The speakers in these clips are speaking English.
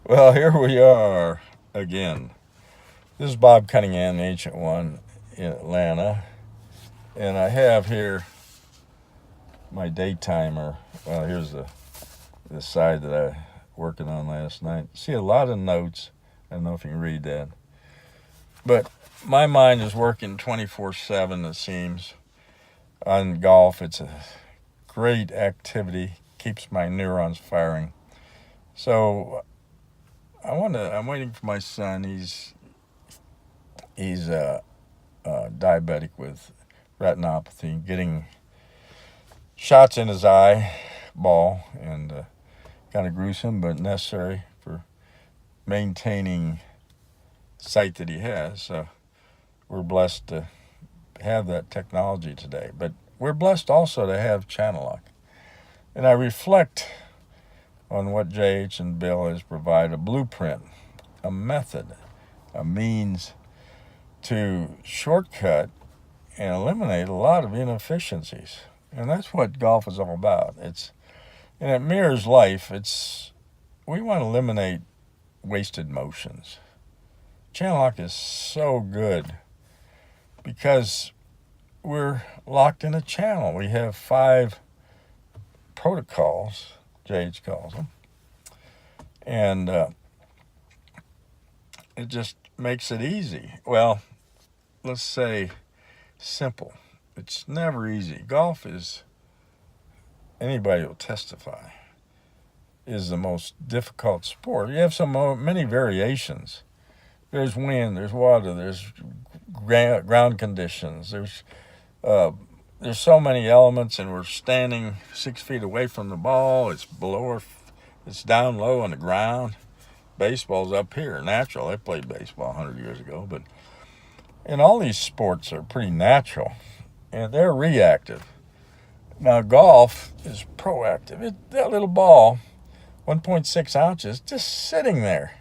Well, here we are again. This is Bob Cunningham, the Ancient One in Atlanta. And I have here my day timer. Well, here's the side that I was working on last night. See a lot of notes. I don't know if you can read that. But my mind is working 24/7, it seems, on golf. It's a great activity, keeps my neurons firing. So I'm waiting for my son. He's diabetic with retinopathy, getting shots in his eye ball, and kind of gruesome, but necessary for maintaining sight that he has. So we're blessed to have that technology today, but we're blessed also to have channel lock. And I reflect on what JH and Bill has provided: a blueprint, a method, a means to shortcut and eliminate a lot of inefficiencies. And that's what golf is all about. And it mirrors life. We want to eliminate wasted motions. Channel lock is so good because we're locked in a channel. We have 5 protocols, JH calls them, and it just makes it easy. Well, let's say simple. It's never easy. Golf is, anybody will testify, is the most difficult sport. You have many variations. There's wind, there's water, there's ground conditions, there's so many elements, and we're standing 6 feet away from the ball. It's down low on the ground. Baseball's up here, natural. I played baseball 100 years ago, and all these sports are pretty natural, and they're reactive. Now golf is proactive. That little ball, 1.6 ounces, just sitting there,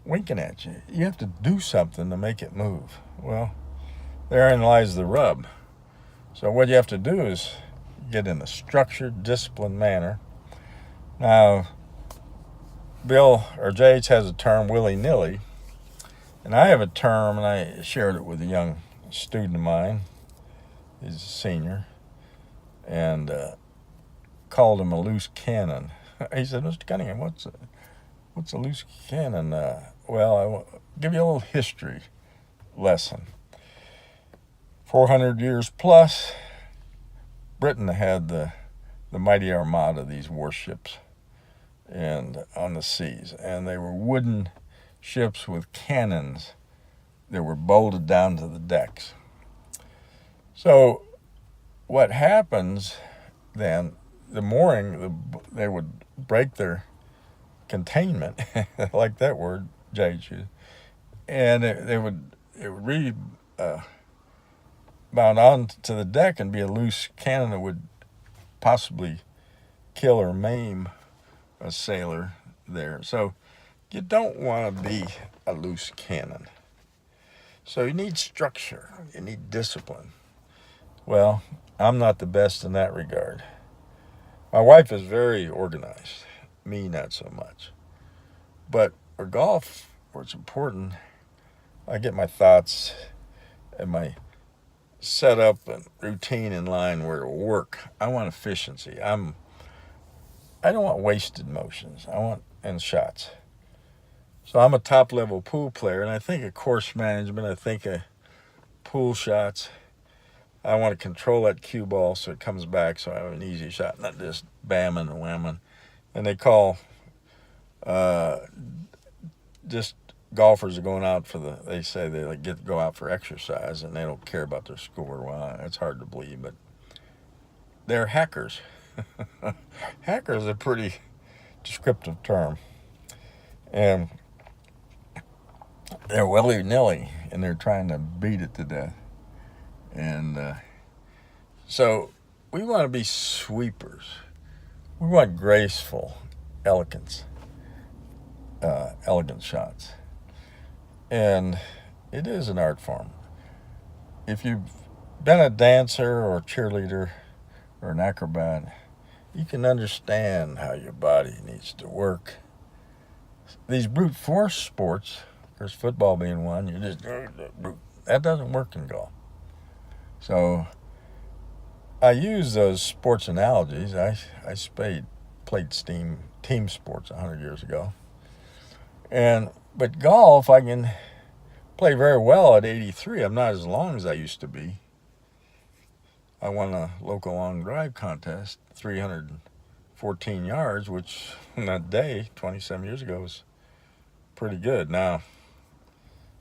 winking at you. You have to do something to make it move. Well, therein lies the rub. So what you have to do is get in a structured, disciplined manner. Now, Bill or JH has a term, willy-nilly, and I have a term, and I shared it with a young student of mine. He's a senior, and called him a loose cannon. He said, "Mr. Cunningham, what's a loose cannon?" Well, I will give you a little history lesson. 400 years plus, Britain had the mighty armada, these warships, and on the seas, and they were wooden ships with cannons that were bolted down to the decks. So what happens then? The mooring, they would break their containment, I like that word, JH, and it would really bound on to the deck and be a loose cannon that would possibly kill or maim a sailor there. So you don't want to be a loose cannon. So you need structure, you need discipline. Well, I'm not the best in that regard. My wife is very organized, me not so much. But for golf, where it's important, I get my thoughts and my setup and routine in line where it'll work. I want efficiency. I don't want wasted motions. I want and shots. So I'm a top level pool player, and I think of course management. I think of pool shots. I want to control that cue ball so it comes back, so I have an easy shot, not just bamming and whamming. And they call uh, just golfers are going out they say they go out for exercise and they don't care about their score. Well, it's hard to believe, but they're hackers. Hacker is a pretty descriptive term. And they're willy-nilly, and they're trying to beat it to death. And so we want to be sweepers. We want graceful, elegant shots. And it is an art form. If you've been a dancer or a cheerleader or an acrobat, you can understand how your body needs to work these brute force sports, there's football being one, you just, that doesn't work in golf. So I use those sports analogies. I played team sports 100 years ago. But golf, I can play very well at 83. I'm not as long as I used to be. I won a local long drive contest, 314 yards, which on that day, 27 years ago, was pretty good. Now,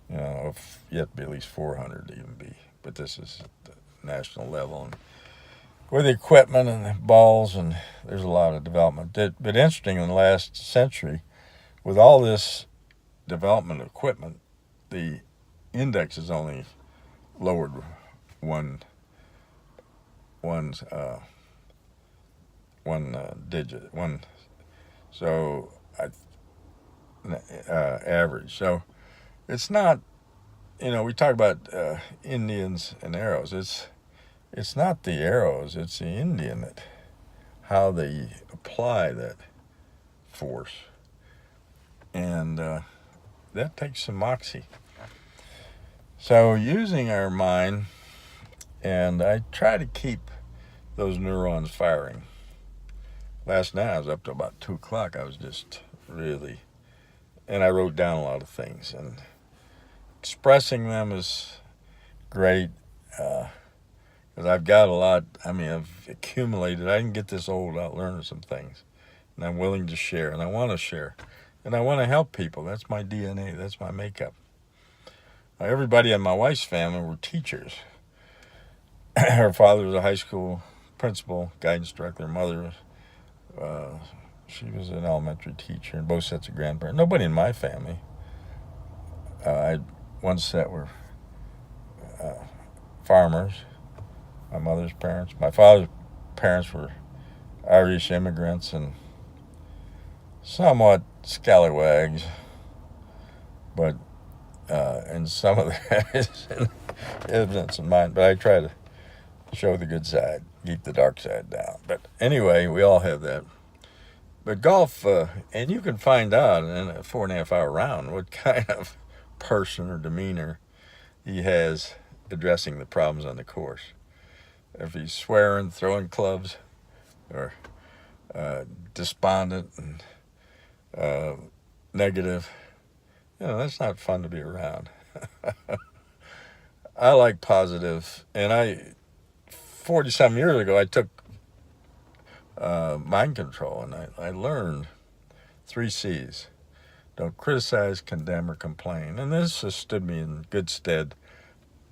if you have to be at least 400 to even be. But this is the national level. And with the equipment and the balls, and there's a lot of development. But interesting, in the last century, with all this development of equipment, the index is only lowered one digit, so average. So it's not, we talk about Indians and arrows. It's not the arrows, it's the Indian, how they apply that force. And that takes some moxie. So using our mind, and I try to keep those neurons firing. Last night I was up to about 2 o'clock. I was just really, and I wrote down a lot of things. And expressing them is great, because I've got a lot. I've accumulated. I didn't get this old without learning some things. And I'm willing to share, and I want to share. And I want to help people. That's my DNA. That's my makeup. Everybody in my wife's family were teachers. Her father was a high school principal, guidance director. Her mother, she was an elementary teacher, and both sets of grandparents. Nobody in my family. I had one set were farmers. My mother's parents. My father's parents were Irish immigrants and somewhat scallywags, but and some of that is evidence in mine. But I try to show the good side, keep the dark side down. But anyway, we all have that. But golf, and you can find out in a 4.5 hour round what kind of person or demeanor he has addressing the problems on the course. If he's swearing, throwing clubs, or despondent and negative, that's not fun to be around. I like positive, and 40-some years ago, I took mind control, and I learned 3 C's. Don't criticize, condemn, or complain. And this has stood me in good stead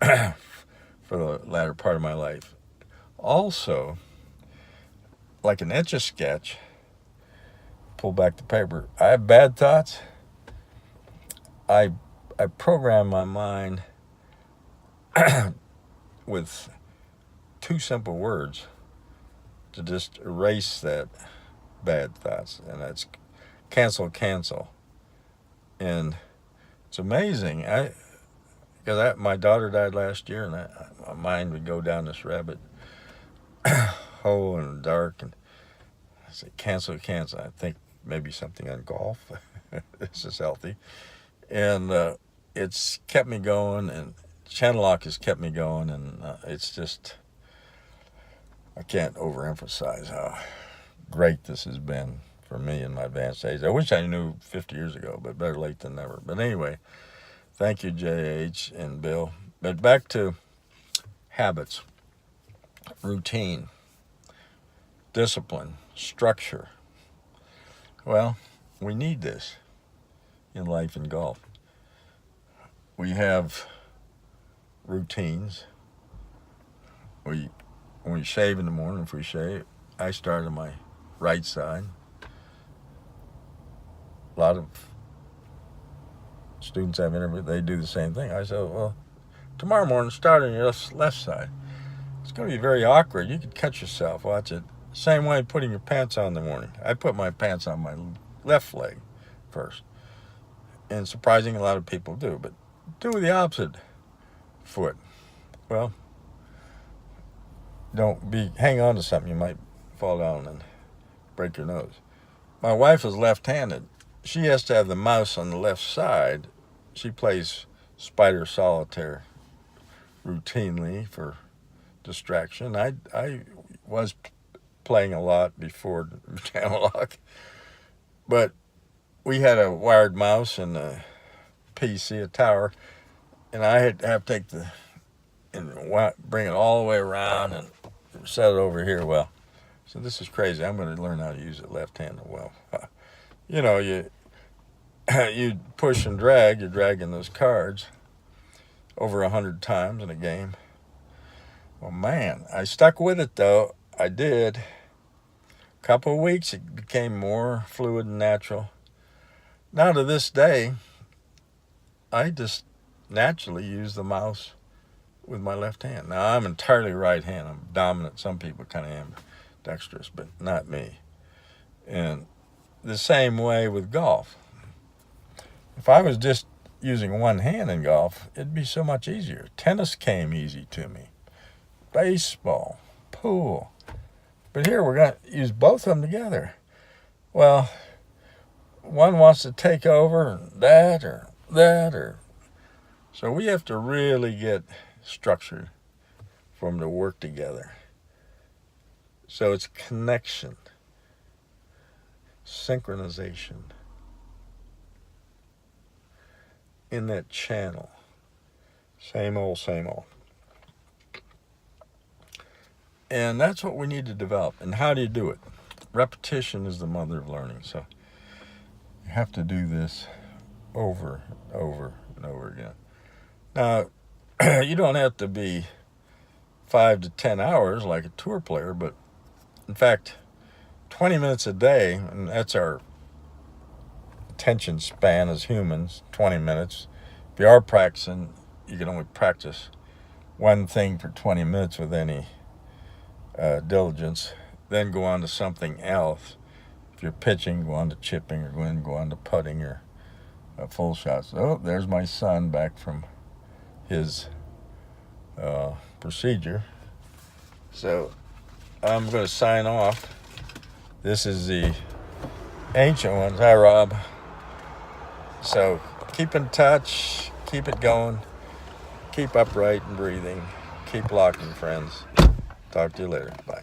for the latter part of my life. Also, like an Etch-a-Sketch, pull back the paper. I have bad thoughts. I program my mind with 2 simple words to just erase that bad thoughts, and that's cancel. And it's amazing. Because my daughter died last year, and my mind would go down this rabbit hole and dark, and I say cancel. I think maybe something on golf. This is healthy, and it's kept me going, and channel lock has kept me going, and it's just, I can't overemphasize how great this has been for me in my advanced age. I wish I knew 50 years ago, but better late than never. But anyway, thank you, J.H. and Bill. But back to habits, routine, discipline, structure. Well, we need this in life and golf. We have routines. When we shave in the morning, if we shave, I start on my right side. A lot of students I've interviewed, they do the same thing. I said, well, tomorrow morning, start on your left side. It's going to be very awkward. You could cut yourself. Watch it. Same way putting your pants on in the morning. I put my pants on my left leg first. And surprising, a lot of people do. But do the opposite foot. Well, hang on to something. You might fall down and break your nose. My wife is left-handed. she has to have the mouse on the left side. She plays Spider Solitaire routinely for distraction. I was playing a lot before channel lock, but we had a wired mouse and a PC, a tower, and I had to have to take and bring it all the way around and set it over here. Well, so this is crazy. I'm going to learn how to use it left-handed. Well, you know, you push and drag. You're dragging those cards over 100 times in a game. Well, man, I stuck with it though. I did. A couple of weeks, it became more fluid and natural. Now to this day, I just naturally use the mouse with my left hand. Now I'm entirely right hand. I'm dominant. Some people kind of ambidextrous, but not me. And the same way with golf. If I was just using one hand in golf, it'd be so much easier. Tennis came easy to me. Baseball, pool. But here we're going to use both of them together. Well, one wants to take over that or that or... So we have to really get structured for them to work together. So it's connection, synchronization in that channel. Same old, same old. And that's what we need to develop. And how do you do it? Repetition is the mother of learning. So you have to do this over and over and over again. Now, you don't have to be 5 to 10 hours like a tour player, but in fact, 20 minutes a day, and that's our attention span as humans, 20 minutes. If you are practicing, you can only practice one thing for 20 minutes with any diligence, then go on to something else. If you're pitching, go on to chipping, or go on to putting, or full shots. Oh, there's my son back from his procedure. So I'm going to sign off. This is the ancient ones. Hi, Rob. So keep in touch, keep it going, keep upright and breathing, keep locking, friends. Talk to you later. Bye.